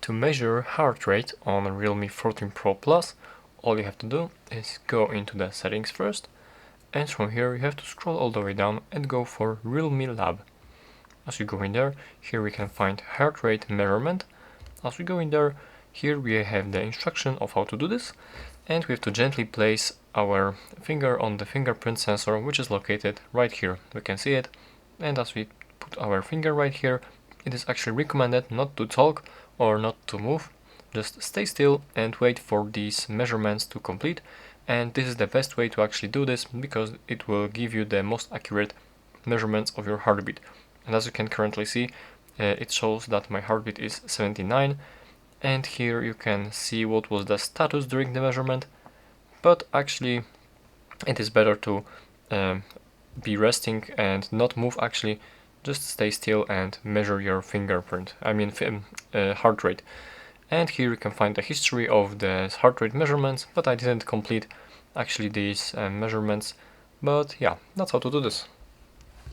To measure heart rate on a Realme 14 Pro Plus, all you have to do is go into the settings first, and from here you have to scroll all the way down and go for Realme Lab. As you go in there, here we can find heart rate measurement. As we go in there, here we have the instruction of how to do this, and we have to gently place our finger on the fingerprint sensor, which is located right here. We can see it, and as we put our finger right here, it is actually recommended not to talk or not to move. Just stay still and wait for these measurements to complete, and this is the best way to actually do this because it will give you the most accurate measurements of your heartbeat. And as you can currently see, it shows that my heartbeat is 79, and here you can see what was the status during the measurement, but actually it is better to be resting and not move. Actually, just stay still and measure your heart rate. And here you can find the history of the heart rate measurements, but I didn't complete actually these measurements. But yeah, that's how to do this.